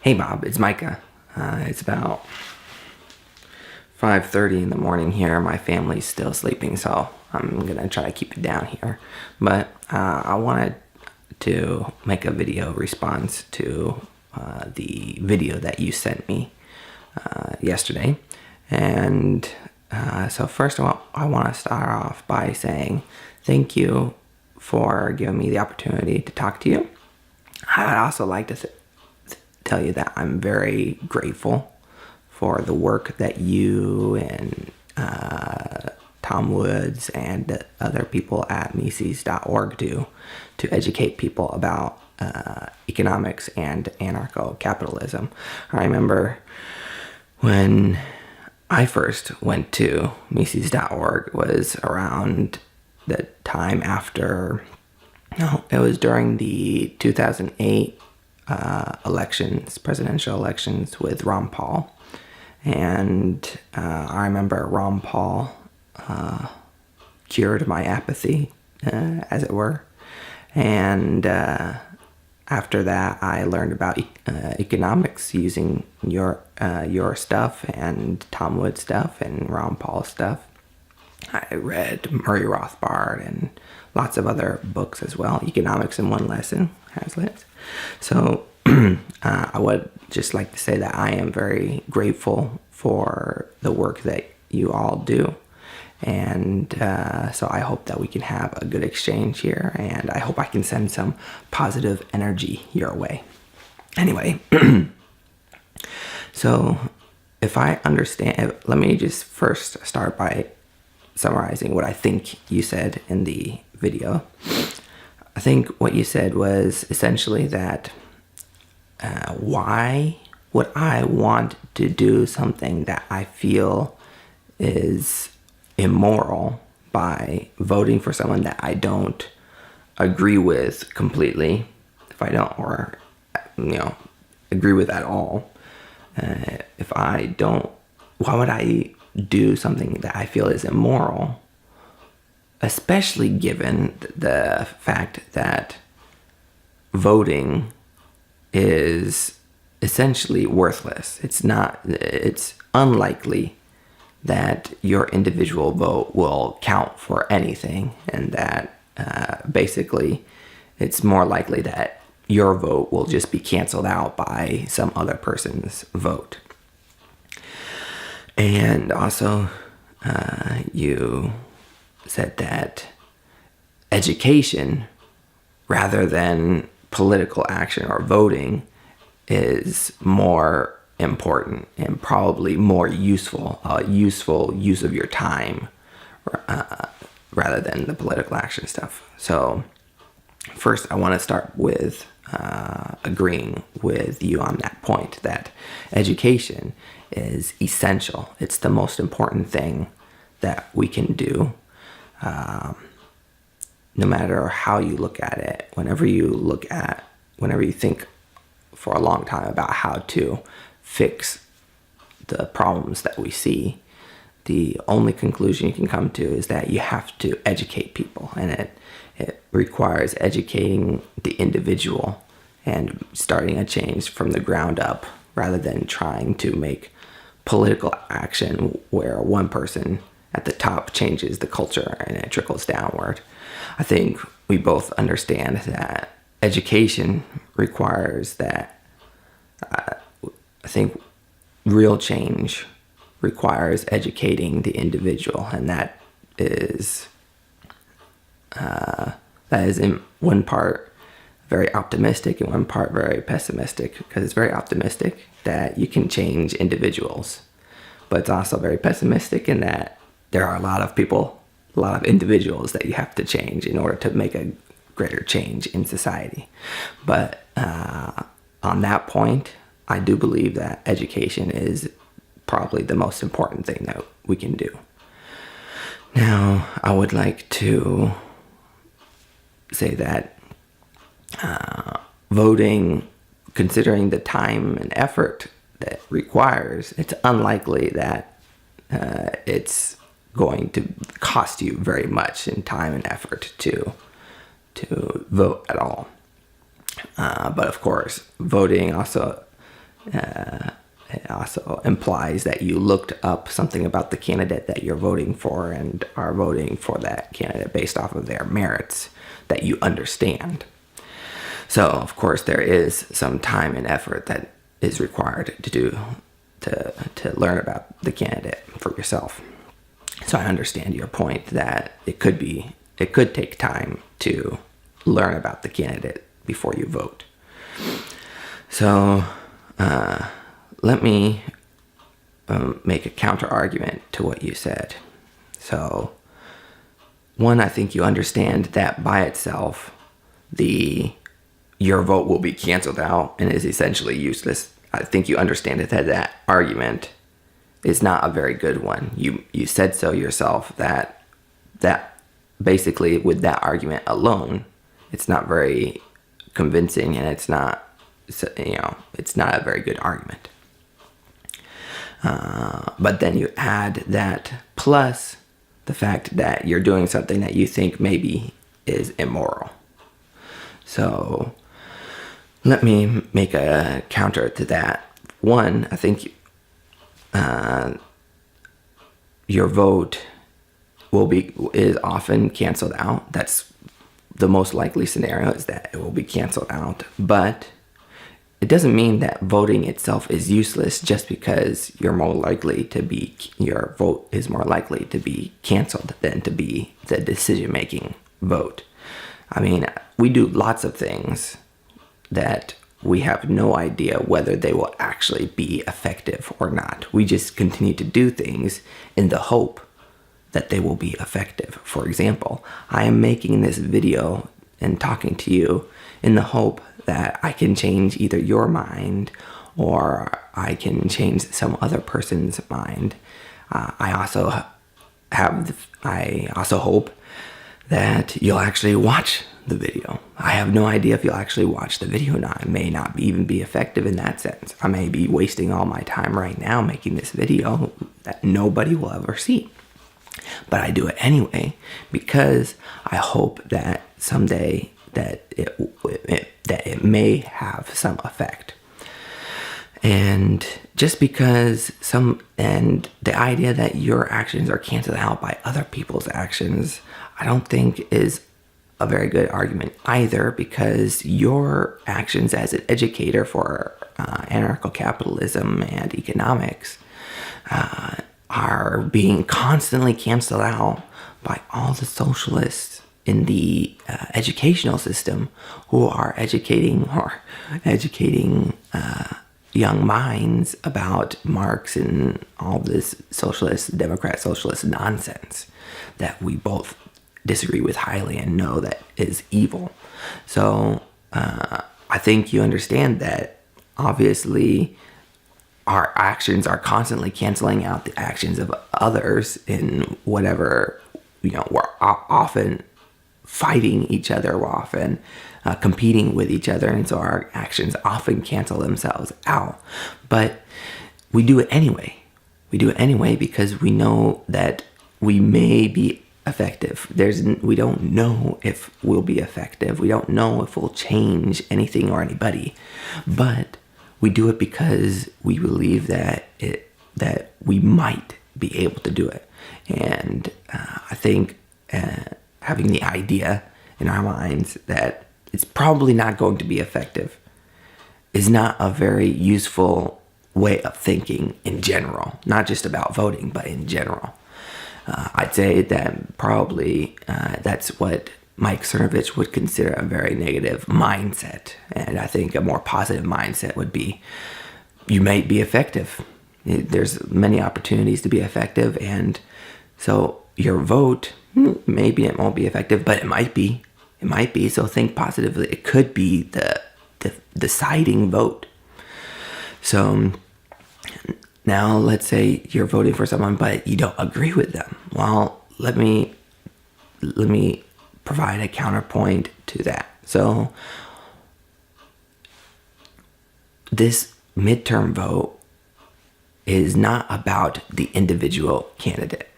Hey Bob, it's Micah. It's about 5:30 in the morning here. My family's still sleeping, so I'm gonna try to keep it down here. But I wanted to make a video response to the video that you sent me yesterday. And so first of all, I want to start off by saying thank you for giving me the opportunity to talk to you. I'd also like to tell you that I'm very grateful for the work that you and Tom Woods and other people at Mises.org do to educate people about economics and anarcho-capitalism. I remember when I first went to Mises.org was around the time after, no, it was during the 2008 presidential elections with Ron Paul. And I remember Ron Paul cured my apathy, as it were. And after that, I learned about economics using your stuff and Tom Wood stuff and Ron Paul stuff. I read Murray Rothbard and lots of other books as well. Economics in One Lesson, Hazlitt. So I would just like to say that I am very grateful for the work that you all do. And so I hope that we can have a good exchange here, and I hope I can send some positive energy your way. Anyway, so if I understand, let me just first start by summarizing what I think you said in the video. I think what you said was essentially that why would I want to do something that I feel is immoral by voting for someone that I don't agree with completely, if I don't, or agree with at all. If I don't, why would I do something that I feel is immoral, especially given the fact that voting is essentially worthless. It's unlikely that your individual vote will count for anything, and that basically it's more likely that your vote will just be canceled out by some other person's vote. And also, you said that education, rather than political action or voting, is more important and probably more useful use of your time rather than the political action stuff. So first, I want to start with agreeing with you on that point, that education is essential. It's the most important thing that we can do, no matter how you look at it. Whenever you think for a long time about how to fix the problems that we see, the only conclusion you can come to is that you have to educate people, and it requires educating the individual and starting a change from the ground up, rather than trying to make political action where one person at the top changes the culture and it trickles downward. I think we both understand that education requires that. I think real change requires educating the individual, and that is in one part very optimistic and one part very pessimistic, because it's very optimistic that you can change individuals, but it's also very pessimistic in that there are a lot of individuals that you have to change in order to make a greater change in society. But on that point, I do believe that education is probably the most important thing that we can do. Now, I would like to say that voting, considering the time and effort that it requires, it's unlikely that it's going to cost you very much in time and effort to vote at all. But of course, voting also It also implies that you looked up something about the candidate that you're voting for and are voting for that candidate based off of their merits that you understand. So, of course, there is some time and effort that is required to learn about the candidate for yourself. So I understand your point that it could take time to learn about the candidate before you vote. So let me make a counter argument to what you said. So one, I think you understand that by itself, your vote will be canceled out and is essentially useless. I think you understand that argument is not a very good one. You said so yourself that basically with that argument alone, it's not very convincing and it's not a very good argument. But then you add that plus the fact that you're doing something that you think maybe is immoral. So let me make a counter to that. One, I think your vote is often canceled out. That's the most likely scenario, is that it will be canceled out. But it doesn't mean that voting itself is useless just because your vote is more likely to be canceled than to be the decision-making vote. I mean, we do lots of things that we have no idea whether they will actually be effective or not. We just continue to do things in the hope that they will be effective. For example, I am making this video and talking to you in the hope that I can change either your mind or I can change some other person's mind. I also hope that you'll actually watch the video. I have no idea if you'll actually watch the video or not. It may not even be effective in that sense. I may be wasting all my time right now making this video that nobody will ever see. But I do it anyway because I hope that someday that it may have some effect. And just because the idea that your actions are canceled out by other people's actions, I don't think is a very good argument either, because your actions as an educator for anarcho-capitalism and economics are being constantly canceled out by all the socialists in the educational system who are educating young minds about Marx and all this Democrat socialist nonsense that we both disagree with highly and know that is evil. So I think you understand that obviously our actions are constantly canceling out the actions of others in whatever, we're often fighting each other, we're often competing with each other, and so our actions often cancel themselves out. But we do it anyway. We do it anyway because we know that we may be effective. We don't know if we'll be effective. We don't know if we'll change anything or anybody. But we do it because we believe that we might be able to do it. And I think having the idea in our minds that it's probably not going to be effective is not a very useful way of thinking in general, not just about voting, but in general. I'd say that probably that's what Mike Cernovich would consider a very negative mindset. And I think a more positive mindset would be, you might be effective. There's many opportunities to be effective. And so your vote, maybe it won't be effective, but it might be. It might be. So think positively. It could be the deciding vote. So now let's say you're voting for someone, but you don't agree with them. Well, let me provide a counterpoint to that. So this midterm vote is not about the individual candidate.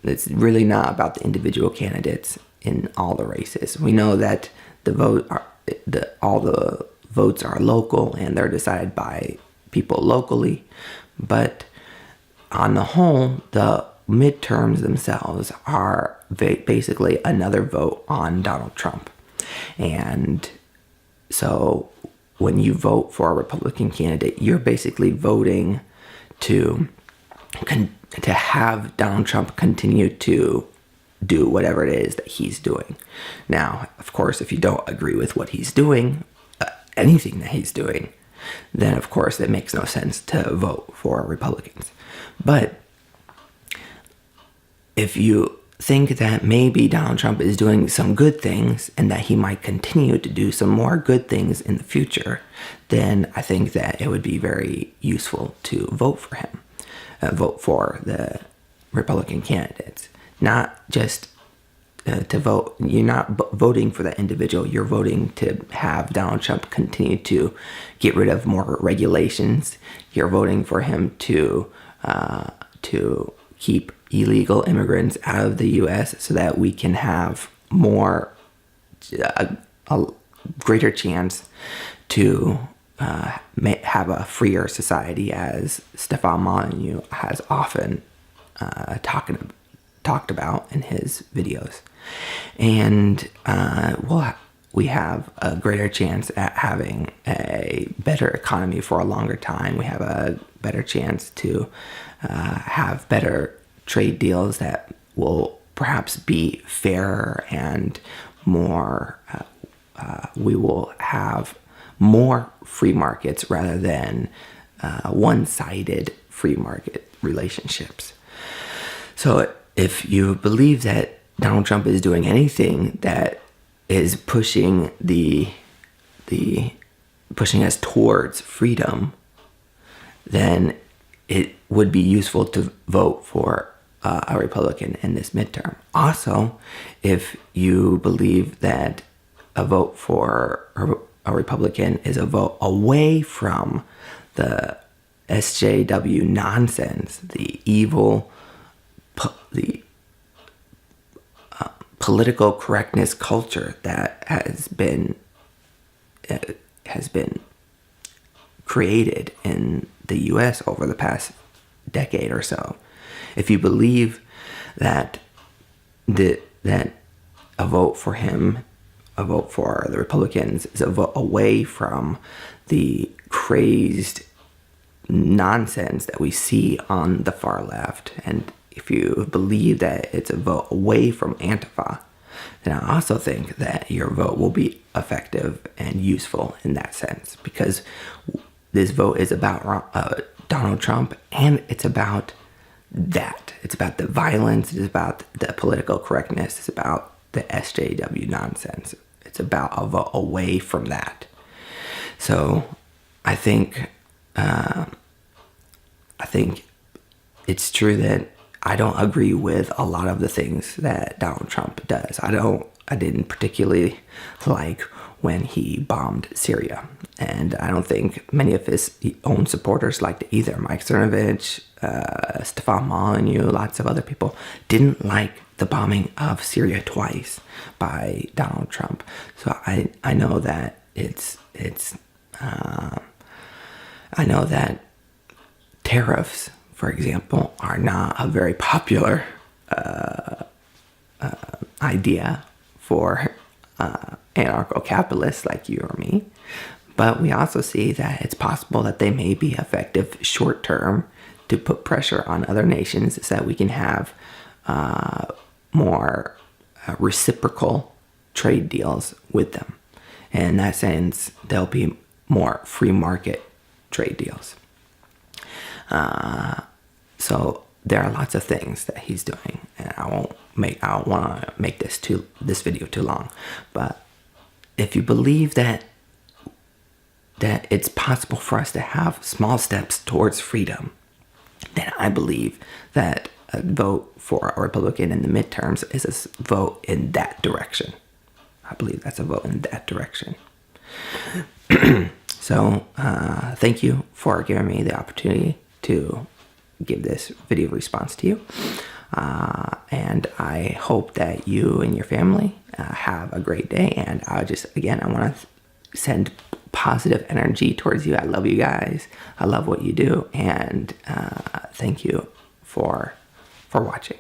It's really not about the individual candidates in all the races. We know that all the votes are local and they're decided by people locally. But on the whole, the midterms themselves are basically another vote on Donald Trump. And so when you vote for a Republican candidate, you're basically voting to have Donald Trump continue to do whatever it is that he's doing. Now, of course, if you don't agree with what he's doing, anything that he's doing, then of course it makes no sense to vote for Republicans. But if you think that maybe Donald Trump is doing some good things and that he might continue to do some more good things in the future, then I think that it would be very useful to vote for him, vote for the Republican candidates. Not just to vote. You're not voting for the individual. You're voting to have Donald Trump continue to get rid of more regulations. You're voting for him to keep illegal immigrants out of the U.S. so that we can have a greater chance to have a freer society, as Stefan Molyneux has often talked about in his videos. And we have a greater chance at having a better economy for a longer time. We have a better chance to have better trade deals that will perhaps be fairer and more, we will have more free markets rather than one-sided free market relationships. So if you believe that Donald Trump is doing anything that is pushing pushing us towards freedom, then it would be useful to vote for a Republican in this midterm. Also, if you believe that a vote for a Republican is a vote away from the SJW nonsense, the evil, the political correctness culture that has been created in the U.S. over the past decade or so. If you believe that a vote for him, a vote for the Republicans, is a vote away from the crazed nonsense that we see on the far left, and if you believe that it's a vote away from Antifa, then I also think that your vote will be effective and useful in that sense, because this vote is about Donald Trump, and it's about that. It's about the violence. It's about the political correctness. It's about the SJW nonsense. It's about a vote away from that. So I think it's true that I don't agree with a lot of the things that Donald Trump does. I didn't particularly like when he bombed Syria. And I don't think many of his own supporters liked it either. Mike Cernovich, Stefan Molyneux, lots of other people didn't like the bombing of Syria twice by Donald Trump. So I know that I know that tariffs, for example, are not a very popular idea for anarcho-capitalists like you or me. But we also see that it's possible that they may be effective short term to put pressure on other nations so that we can have more reciprocal trade deals with them. And in that sense, there'll be more free market trade deals. So there are lots of things that he's doing, and I don't want to make this video too long. But if you believe that it's possible for us to have small steps towards freedom, then I believe that a vote for a Republican in the midterms is a vote in that direction. I believe that's a vote in that direction. So thank you for giving me the opportunity to give this video response to you. And I hope that you and your family have a great day. And I want to send positive energy towards you. I love you guys. I love what you do, and thank you for watching.